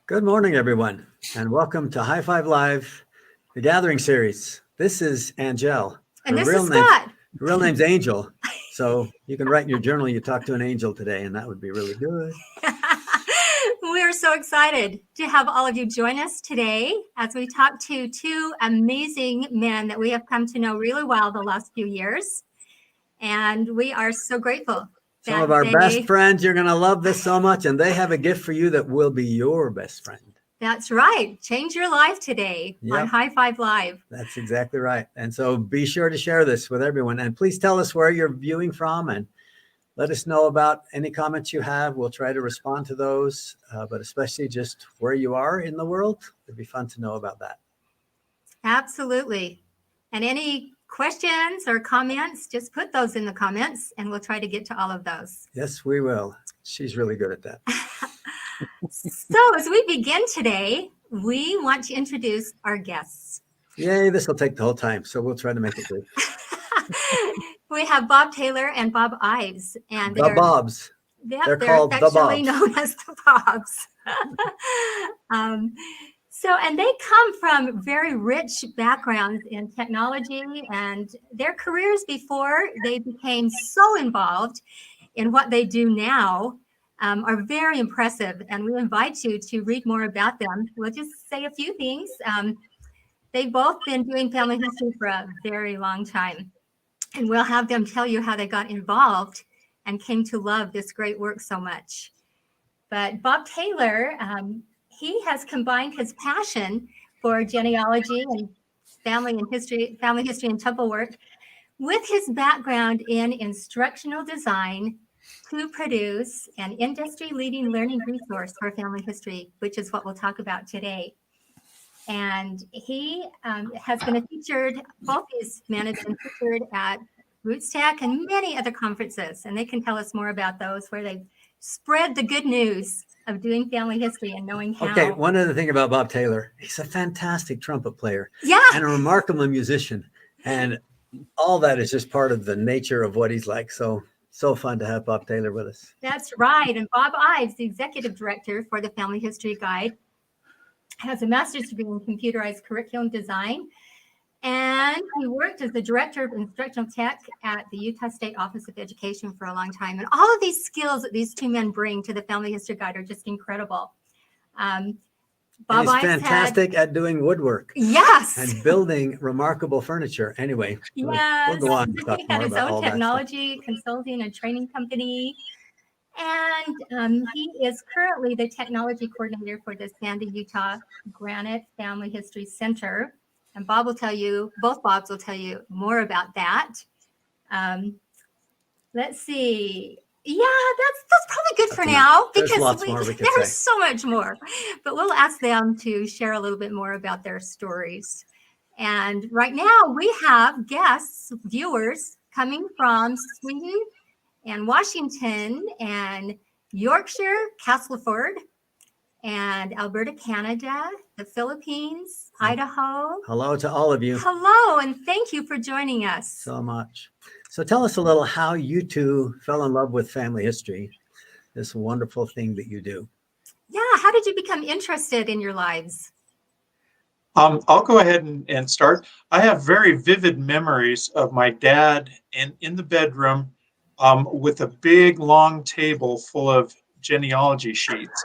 Good morning, everyone, and welcome to High Five Live, the Gathering Series. This is Angel. And this is Scott. Her real name's Angel, so you can write in your journal you talked to an angel today, and that would be really good. We're so excited to have all of you join us today as we talk to two amazing men that we have come to know really well the last few years. And we are so grateful. Some of our best friends, you're going to love this so much, and they have a gift for you that will be your best friend. That's right. Change your life today on High Five Live. That's exactly right. And so be sure to share this with everyone. And please tell us where you're viewing from and let us know about any comments you have. We'll try to respond to those, but especially just where you are in the world. It'd be fun to know about that. Absolutely. And any questions or comments, just put those in the comments and we'll try to get to all of those. Yes, we will. She's really good at that. So as we begin today, we want to introduce our guests. Yay, this will take the whole time, so we'll try to make it good. We have Bob Taylor and Bob Ives. And the Bobs. They're called the Bobs. Known as the Bobs. And they come from very rich backgrounds in technology, and their careers before they became so involved in what they do now are very impressive. And we invite you to read more about them. We'll just say a few things. They've both been doing family history for a very long time. And we'll have them tell you how they got involved and came to love this great work so much. But Bob Taylor, he has combined his passion for genealogy and family history and temple work with his background in instructional design to produce an industry-leading learning resource for family history, which is what we'll talk about today. And he has been featured, both these men have been featured at Roots Tech and many other conferences, and they can tell us more about those where they've spread the good news of doing family history and knowing how. Okay, one other thing about Bob Taylor, he's a fantastic trumpet player and a remarkable musician. And all that is just part of the nature of what he's like. So fun to have Bob Taylor with us. That's right. And Bob Ives, the executive director for the Family History Guide, has a master's degree in computerized curriculum design. And he worked as the director of instructional tech at the Utah State Office of Education for a long time. And all of these skills that these two men bring to the Family History Guide are just incredible. Bob Ives fantastic at doing woodwork. Yes. And building remarkable furniture. Anyway, yes. we'll go on to talk he more had his about own all technology consulting and training company. And he is currently the technology coordinator for the Sandy, Utah Granite Family History Center. And Bob will tell you, both Bobs will tell you more about that. Let's see. Yeah, that's probably good for now because there's so much more. But we'll ask them to share a little bit more about their stories. And right now we have guests, viewers coming from Sweden and Washington and Yorkshire, Castleford, and Alberta, Canada, the Philippines, Idaho. Hello to all of you. Hello, and thank you for joining us. So much. So tell us a little how you two fell in love with family history, this wonderful thing that you do. Yeah, how did you become interested in your lives? I'll go ahead and start. I have very vivid memories of my dad in the bedroom with a big, long table full of genealogy sheets.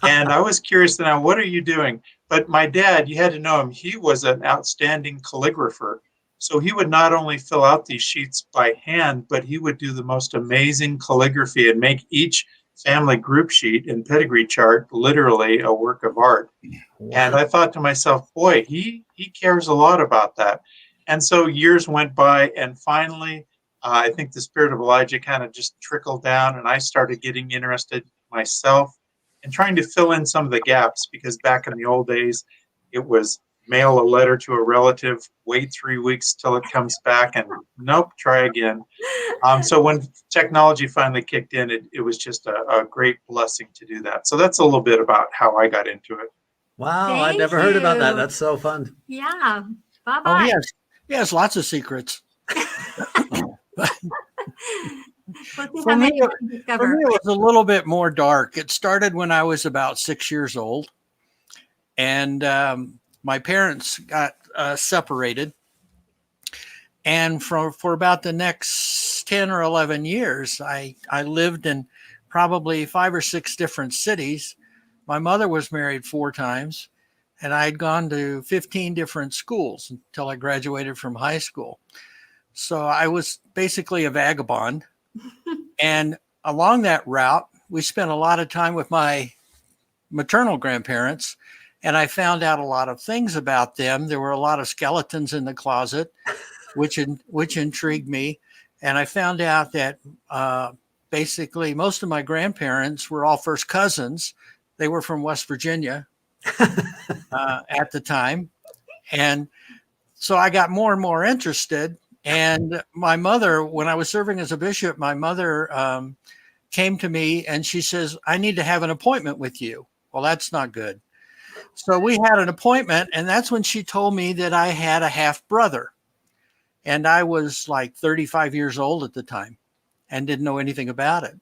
And I was curious to know, what are you doing? But my dad, you had to know him, he was an outstanding calligrapher. So he would not only fill out these sheets by hand, but he would do the most amazing calligraphy and make each family group sheet and pedigree chart literally a work of art. Wow. And I thought to myself, boy, he cares a lot about that. And so years went by, and finally, I think the spirit of Elijah kind of just trickled down, and I started getting interested myself and trying to fill in some of the gaps, because back in the old days, it was mail a letter to a relative, wait 3 weeks till it comes back, and nope, try again. So when technology finally kicked in, it was just a great blessing to do that. So that's a little bit about how I got into it. Wow, I'd never heard about that. That's so fun. Yeah. Bye-bye. Oh, he has lots of secrets. For me, it was a little bit more dark. It started when I was about 6 years old. And my parents got separated. And for about the next 10 or 11 years, I lived in probably 5 or 6 different cities. My mother was married 4 times, and I had gone to 15 different schools until I graduated from high school. So I was basically a vagabond. And along that route, we spent a lot of time with my maternal grandparents, and I found out a lot of things about them. There were a lot of skeletons in the closet, which intrigued me. And I found out that basically most of my grandparents were all first cousins. They were from West Virginia at the time. And so I got more and more interested. And my mother, when I was serving as a bishop, my mother came to me and she says, I need to have an appointment with you. Well, that's not good. So we had an appointment, and that's when she told me that I had a half brother. And I was like 35 years old at the time and didn't know anything about it.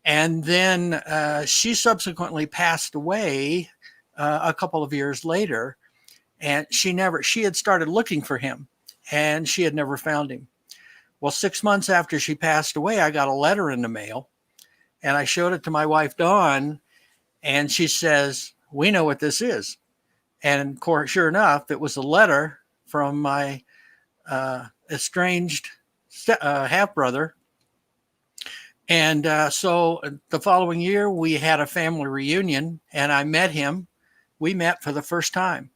And then she subsequently passed away a couple of years later. And she had started looking for him, and she had never found him. Well, 6 months after she passed away, I got a letter in the mail, and I showed it to my wife, Dawn, and she says, we know what this is. And of course, sure enough, it was a letter from my estranged half brother. And so the following year, we had a family reunion, and I met him. We met for the first time.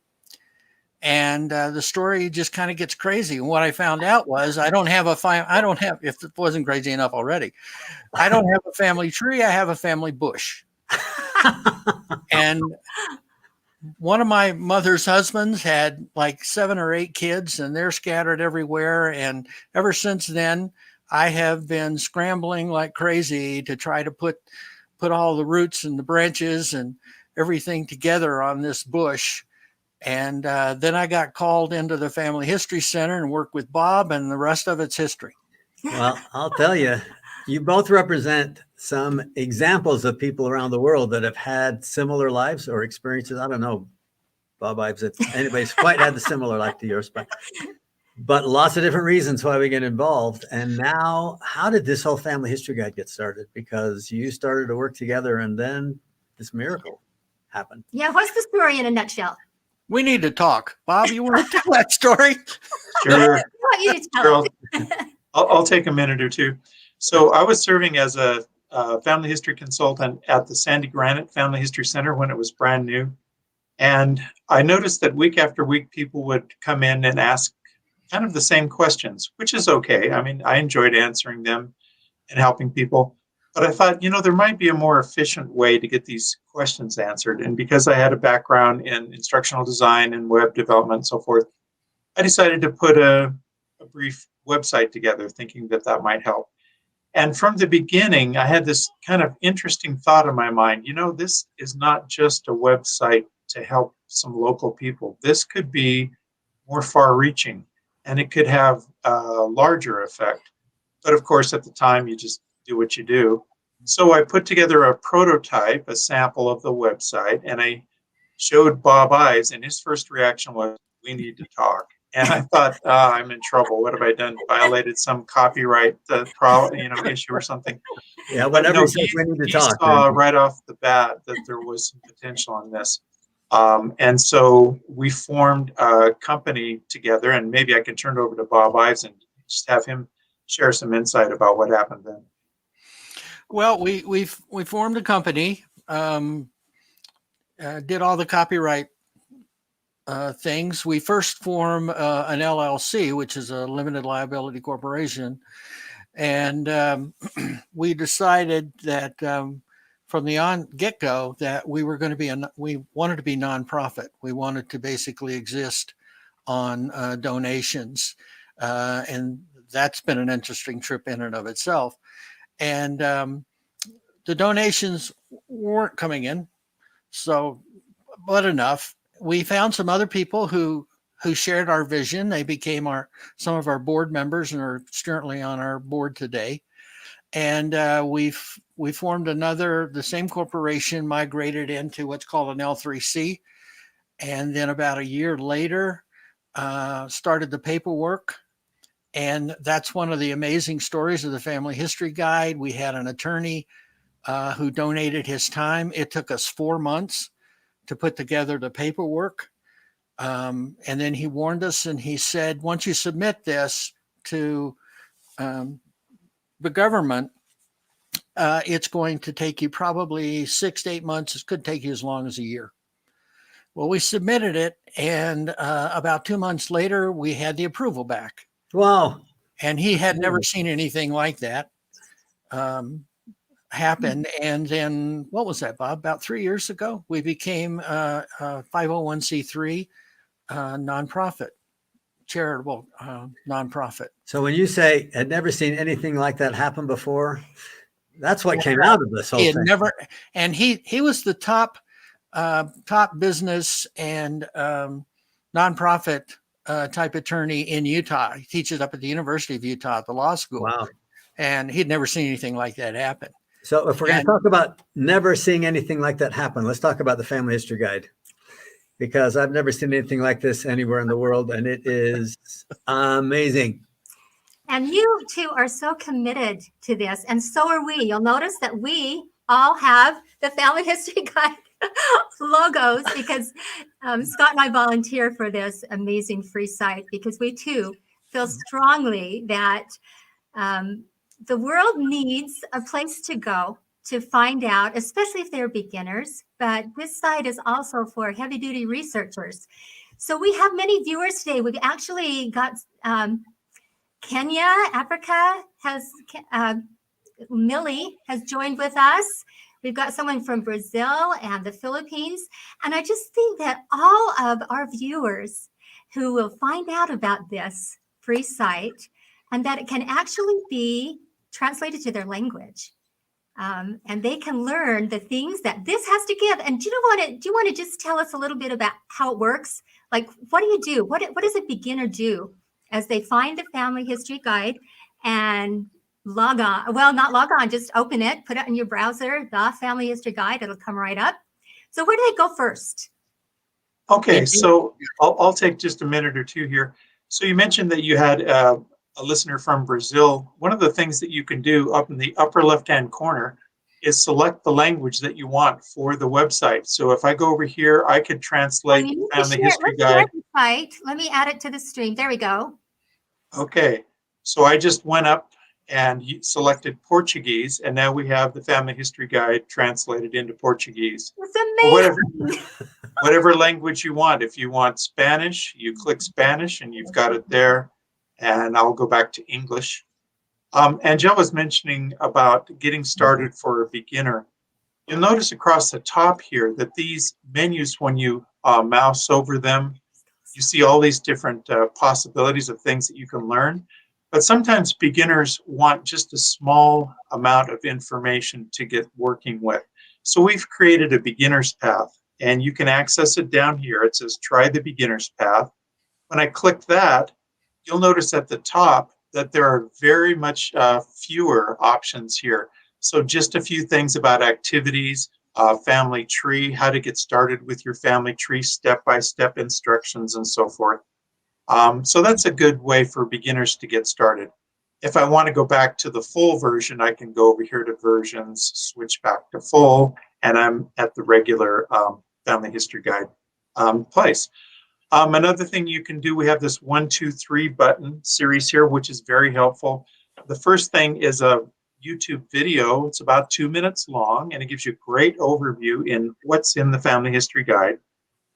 And the story just kind of gets crazy. And what I found out was if it wasn't crazy enough already, I don't have a family tree. I have a family bush. And one of my mother's husbands had like 7 or 8 kids, and they're scattered everywhere. And ever since then, I have been scrambling like crazy to try to put all the roots and the branches and everything together on this bush. And then I got called into the Family History Center and worked with Bob, and the rest of it's history. Well, I'll tell you, you both represent some examples of people around the world that have had similar lives or experiences. I don't know, Bob Ives, if anybody's quite had the similar life to yours, but lots of different reasons why we get involved. And now, how did this whole family history guide get started? Because you started to work together, and then this miracle happened. Yeah, what's the story in a nutshell? We need to talk. Bob, you want to tell that story? Sure. I want you to tell it. I'll take a minute or two. So I was serving as a family history consultant at the Sandy Granite Family History Center when it was brand new. And I noticed that week after week, people would come in and ask kind of the same questions, which is okay. I mean, I enjoyed answering them and helping people. But I thought, there might be a more efficient way to get these questions answered. And because I had a background in instructional design and web development and so forth, I decided to put a brief website together, thinking that might help. And from the beginning, I had this kind of interesting thought in my mind. This is not just a website to help some local people. This could be more far-reaching, and it could have a larger effect. But of course, at the time, you just do what you do. So I put together a prototype, a sample of the website, and I showed Bob Ives, and his first reaction was, we need to talk. And I thought, I'm in trouble. What have I done? Violated some copyright issue or something? Yeah, whatever he says, we need to he talk. saw right off the bat that there was some potential in this. And so we formed a company together, and maybe I can turn it over to Bob Ives and just have him share some insight about what happened then. Well, we formed a company, did all the copyright things. We first formed an LLC, which is a limited liability corporation, and we decided that from the get-go that we were going to we wanted to be nonprofit. We wanted to basically exist on donations, and that's been an interesting trip in and of itself. And the donations weren't coming in, but enough. We found some other people who shared our vision. They became some of our board members and are currently on our board today. And we formed the same corporation, migrated into what's called an L3C, And then about a year later, started the paperwork. And that's one of the amazing stories of the Family History Guide. We had an attorney who donated his time. It took us 4 months to put together the paperwork. And then he warned us and he said, once you submit this to the government, it's going to take you probably 6 to 8 months. It could take you as long as a year. Well, we submitted it, and about 2 months later, we had the approval back. Wow. And he had never seen anything like that happen. And then, what was that, Bob? About 3 years ago, we became a 501c3 nonprofit, charitable nonprofit. So when you say had never seen anything like that happen before, that's what came out of this whole He had thing. never, and he was the top business and nonprofit type attorney in Utah. He teaches up at the University of Utah at the law school. Wow. And he'd never seen anything like that happen. So if we're going to talk about never seeing anything like that happen, let's talk about the Family History Guide, because I've never seen anything like this anywhere in the world, and it is amazing. And you two are so committed to this, and so are we. You'll notice that we all have the Family History Guide logos because Scott and I volunteer for this amazing free site because we too feel strongly that the world needs a place to go to find out, especially if they're beginners, but this site is also for heavy duty researchers. So we have many viewers today. We've actually got Kenya, Africa has, Millie has joined with us. We've got someone from Brazil and the Philippines. And I just think that all of our viewers who will find out about this free site and that it can actually be translated to their language. And they can learn the things that this has to give. And do you want to just tell us a little bit about how it works? Like, what do you do? What does a beginner do as they find the Family History Guide and log on? Well, not log on, just open it, put it in your browser, the Family History Guide, it'll come right up. So where do they go first? Okay, so I'll take just a minute or two here. So you mentioned that you had a listener from Brazil. One of the things that you can do up in the upper left-hand corner is select the language that you want for the website. So if I go over here, I could translate Family History Guide. Let me add it to the stream. There we go. Okay, so I just went up and selected Portuguese, and now we have the Family History Guide translated into Portuguese. It's amazing. Whatever language you want. If you want Spanish, you click Spanish and you've got it there. And I'll go back to English. Angel was mentioning about getting started for a beginner. You'll notice across the top here that these menus, when you mouse over them, you see all these different possibilities of things that you can learn. But sometimes beginners want just a small amount of information to get working with. So we've created a beginner's path, and you can access it down here. It says, try the beginner's path. When I click that, you'll notice at the top that there are very much fewer options here. So just a few things about activities, family tree, how to get started with your family tree, step-by-step instructions, and so forth. So that's a good way for beginners to get started. If I want to go back to the full version, I can go over here to versions, switch back to full, and I'm at the regular Family History Guide place. Another thing you can do, we have this 1, 2, 3 button series here, which is very helpful. The first thing is a YouTube video. It's about 2 minutes long, and it gives you a great overview in what's in the Family History Guide.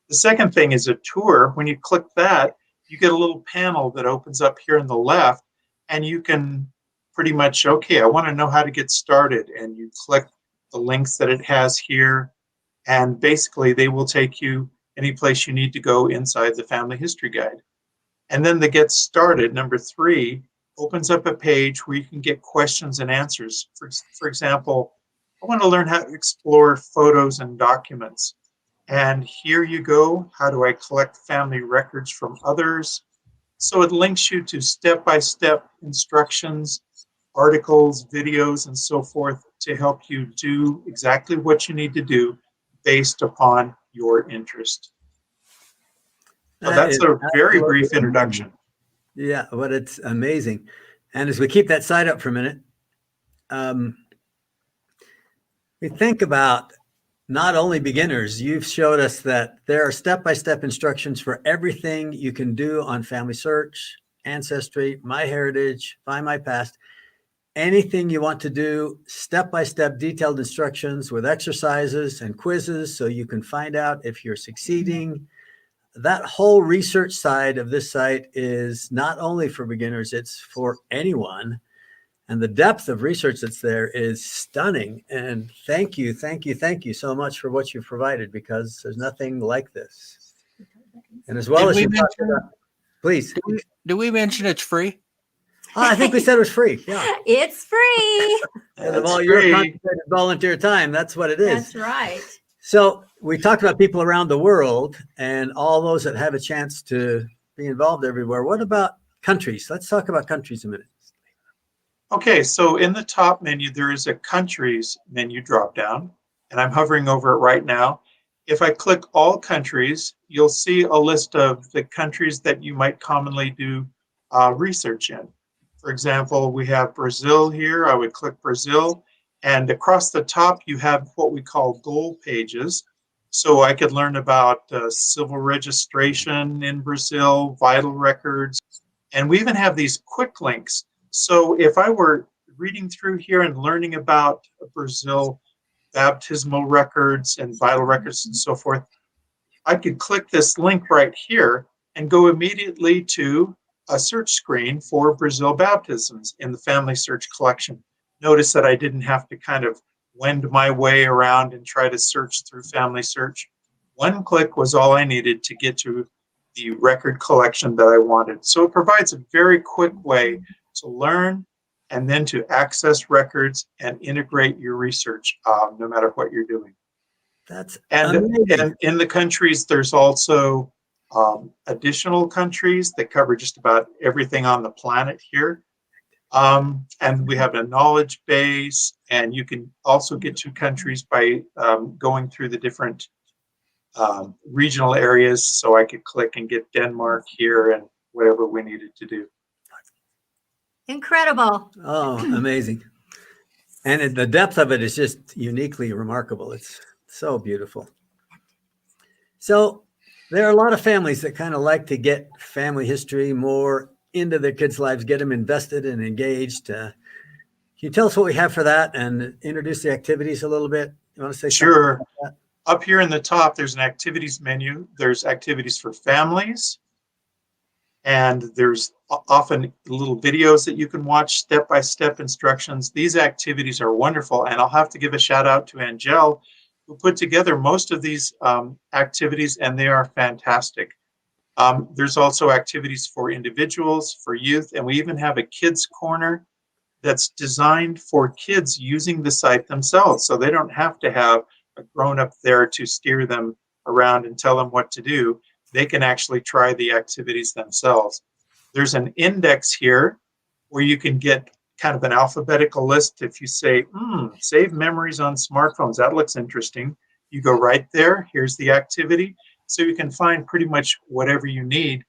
The second thing is a tour. When you click that, you get a little panel that opens up here on the left, and you can pretty much, okay, I want to know how to get started, and you click the links that it has here, and basically they will take you any place you need to go inside the Family History Guide. And then the Get Started, number 3, opens up a page where you can get questions and answers. For example, I want to learn how to explore photos and documents. And here you go. How do I collect family records from others? So it links you to step-by-step instructions, articles, videos, and so forth to help you do exactly what you need to do based upon your interest. So That that's is a very absolutely brief introduction. Yeah, but it's amazing. And as we keep that side up for a minute, um, we think about not only beginners, you've showed us that there are step-by-step instructions for everything you can do on Family Search, Ancestry, MyHeritage, Find My Past, anything you want to do, step-by-step detailed instructions with exercises and quizzes so you can find out if you're succeeding. That whole research side of this site is not only for beginners, it's for anyone. And the depth of research that's there is stunning. And thank you so much for what you've provided, because there's nothing like this. And as well Did as we you talked mention? about, please. Did we mention it's free? Oh, I think we said it was free. Yeah. It's free. Because of That's all your free. concentrated volunteer time. That's what it is. That's right. So we talked about people around the world and all those that have a chance to be involved everywhere. What about countries? Let's talk about countries a minute. Okay, so in the top menu, there is a countries menu drop down, and I'm hovering over it right now. If I click all countries, you'll see a list of the countries that you might commonly do research in. For example, we have Brazil here. I would click Brazil, and across the top, you have what we call goal pages. So I could learn about civil registration in Brazil, vital records, and we even have these quick links. So if I were reading through here and learning about Brazil, baptismal records and vital records and so forth, I could click this link right here and go immediately to a search screen for Brazil baptisms in the Family Search collection. Notice that I didn't have to kind of wend my way around and try to search through Family Search. One click was all I needed to get to the record collection that I wanted. So it provides a very quick way to learn and then to access records and integrate your research, no matter what you're doing. That's And amazing. in the countries, there's also additional countries that cover just about everything on the planet here. And we have a knowledge base, and you can also get to countries by going through the different regional areas. So I could click and get Denmark here and whatever we needed to do. Incredible. Oh, amazing. And the depth of it is just uniquely remarkable. It's so beautiful. So there are a lot of families that kind of like to get family history more into their kids' lives, get them invested and engaged. Can you tell us what we have for that and introduce the activities a little bit? You want to say something Sure. about that? Up here in the top, there's an activities menu. There's activities for families, and there's often little videos that you can watch, step-by-step instructions. These activities are wonderful, and I'll have to give a shout out to Angel, who put together most of these activities, and they are fantastic. There's also activities for individuals, for youth, and we even have a kids corner that's designed for kids using the site themselves, so they don't have to have a grown-up there to steer them around and tell them what to do. They can actually try the activities themselves. There's an index here where you can get kind of an alphabetical list. If you say, save memories on smartphones, that looks interesting. You go right there, here's the activity. So you can find pretty much whatever you need.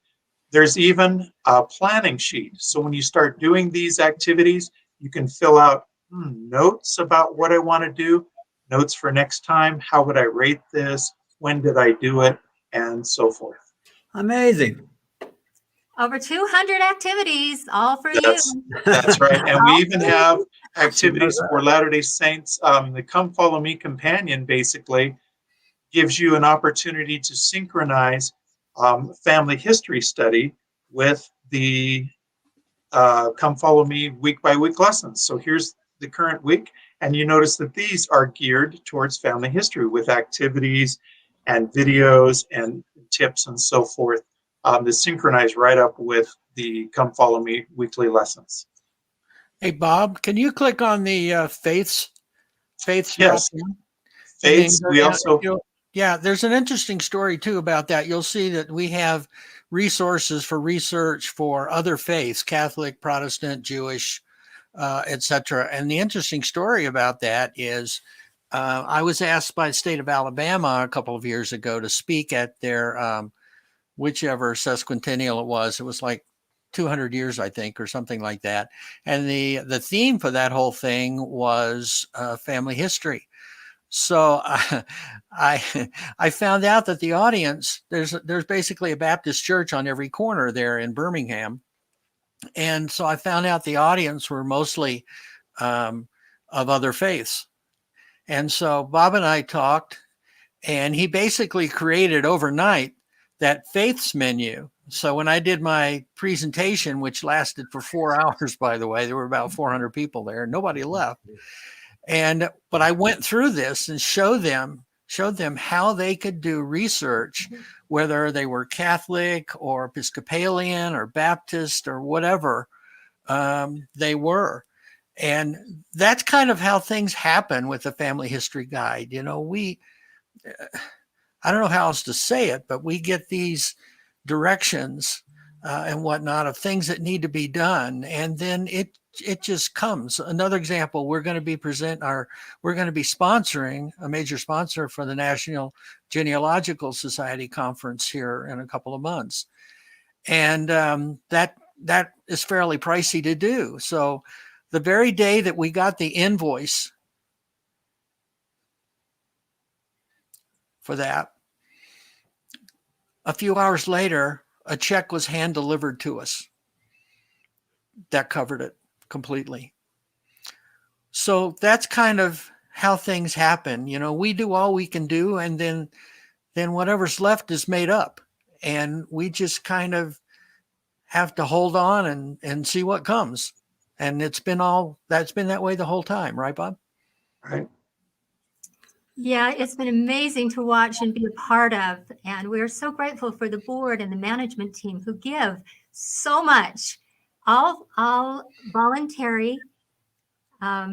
There's even a planning sheet. So when you start doing these activities, you can fill out notes about what I want to do, notes for next time, how would I rate this, when did I do it, and so forth. Amazing. Over 200 activities, all for That's you. that's right. And we All even for have you. activities for Latter-day Saints. The Come Follow Me Companion basically gives you an opportunity to synchronize family history study with the Come Follow Me week by week lessons. So here's the current week, and you notice that these are geared towards family history with activities and videos and tips and so forth that synchronize right up with the Come Follow Me weekly lessons. Hey, Bob, can you click on the faiths Yes, drop down? And then faiths. go We down, also yeah, there's an interesting story too about that. You'll see that we have resources for research for other faiths, Catholic, Protestant, Jewish, etc. And the interesting story about that is I was asked by the state of Alabama a couple of years ago to speak at their whichever sesquicentennial it was. It was like 200 years, I think, or something like that. And the theme for that whole thing was family history. So I found out that the audience, there's basically a Baptist church on every corner there in Birmingham. And so I found out the audience were mostly of other faiths. And so Bob and I talked, and he basically created overnight that faiths menu. So when I did my presentation, which lasted for 4 hours, by the way, there were about 400 people there, nobody left. But I went through this and showed them how they could do research, whether they were Catholic or Episcopalian or Baptist or whatever they were. And that's kind of how things happen with the Family History Guide. You know, I don't know how else to say it, but we get these directions and whatnot of things that need to be done. And then it just comes. Another example, we're going to be sponsoring, a major sponsor for the National Genealogical Society conference here in a couple of months. And that is fairly pricey to do. So the very day that we got the invoice for that, a few hours later, a check was hand delivered to us that covered it completely. So that's kind of how things happen. You know, we do all we can do, and then whatever's left is made up, and we just kind of have to hold on and see what comes. And that's been that way the whole time, right, Bob? Right. Yeah, it's been amazing to watch and be a part of. And we're so grateful for the board and the management team who give so much, all voluntary,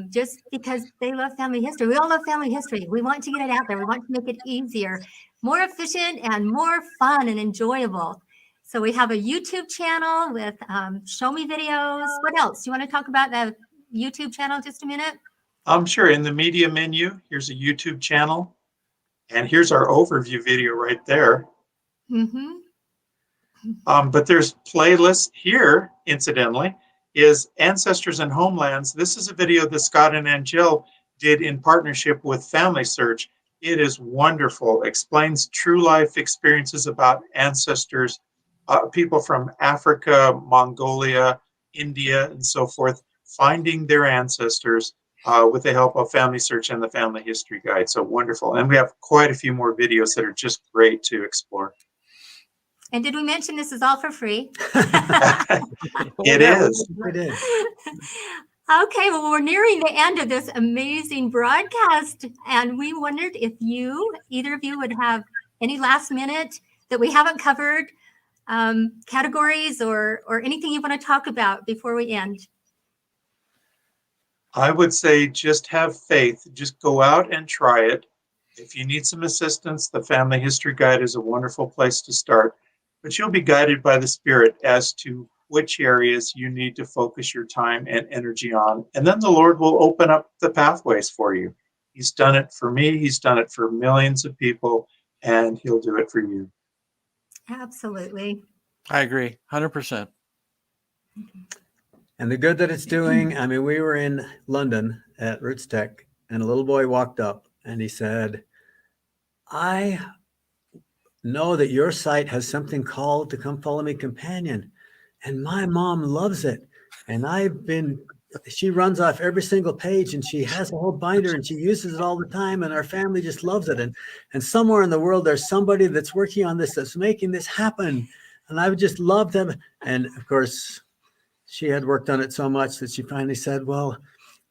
just because they love family history. We all love family history. We want to get it out there. We want to make it easier, more efficient, and more fun and enjoyable. So we have a YouTube channel with show me videos. What else? Do you want to talk about the YouTube channel just a minute? Sure. In the media menu, here's a YouTube channel. And here's our overview video right there. Mm-hmm. But there's playlists here, incidentally, is Ancestors and Homelands. This is a video that Scott and Angel did in partnership with Family Search. It is wonderful. Explains true life experiences about ancestors, people from Africa, Mongolia, India, and so forth, finding their ancestors with the help of Family Search and the Family History Guide. So wonderful. And we have quite a few more videos that are just great to explore. And did we mention this is all for free? It is. We did. Okay, well, we're nearing the end of this amazing broadcast, and we wondered if either of you would have any last minute that we haven't covered, categories or anything you want to talk about before we end. I would say just have faith. Just go out and try it. If you need some assistance, the Family History Guide is a wonderful place to start. But you'll be guided by the Spirit as to which areas you need to focus your time and energy on. And then the Lord will open up the pathways for you. He's done it for me. He's done it for millions of people, and he'll do it for you. Absolutely. I agree, 100%. And the good that it's doing, I mean, we were in London at Roots Tech, and a little boy walked up and he said, I know that your site has something called the Come Follow Me Companion, and my mom loves it. And she runs off every single page, and she has a whole binder, and she uses it all the time, and our family just loves it. And somewhere in the world, there's somebody that's working on this, that's making this happen. And I would just love them. And of course, she had worked on it so much that she finally said, well,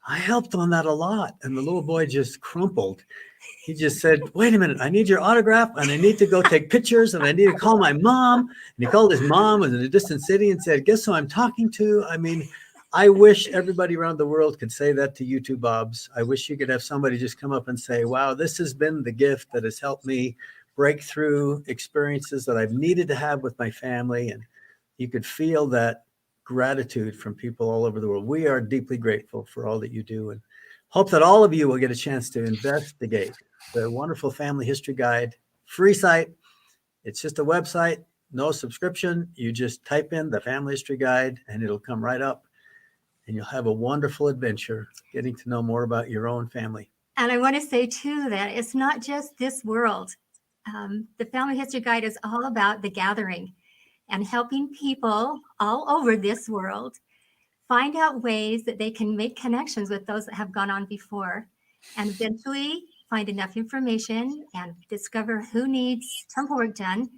I helped on that a lot. And the little boy just crumpled. He just said, wait a minute, I need your autograph, and I need to go take pictures, and I need to call my mom. And he called his mom in a distant city and said, guess who I'm talking to? I mean, I wish everybody around the world could say that to you two Bobs. I wish you could have somebody just come up and say, wow, this has been the gift that has helped me break through experiences that I've needed to have with my family. And you could feel that gratitude from people all over the world. We are deeply grateful for all that you do, and hope that all of you will get a chance to investigate the wonderful Family History Guide, free site. It's just a website. no subscription. You just type in the Family History Guide and it'll come right up, and you'll have a wonderful adventure getting to know more about your own family. And I want to say too that it's not just this world. The Family History Guide is all about the gathering and helping people all over this world find out ways that they can make connections with those that have gone on before, and eventually find enough information and discover who needs temple work done,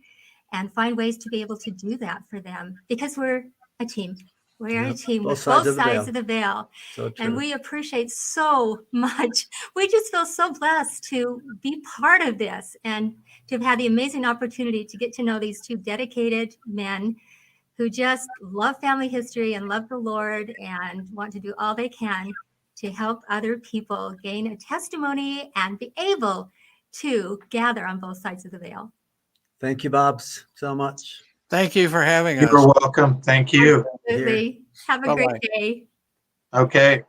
and find ways to be able to do that for them, because we're a team. We're a Yep, team both with sides both of the sides veil. of the veil. So true. And we appreciate so much. We just feel so blessed to be part of this and to have had the amazing opportunity to get to know these two dedicated men who just love family history and love the Lord and want to do all they can to help other people gain a testimony and be able to gather on both sides of the veil. Thank you, Bobs, so much. Thank you for having us. You're welcome. Thank you. Absolutely. Have a Bye-bye. great day. Okay.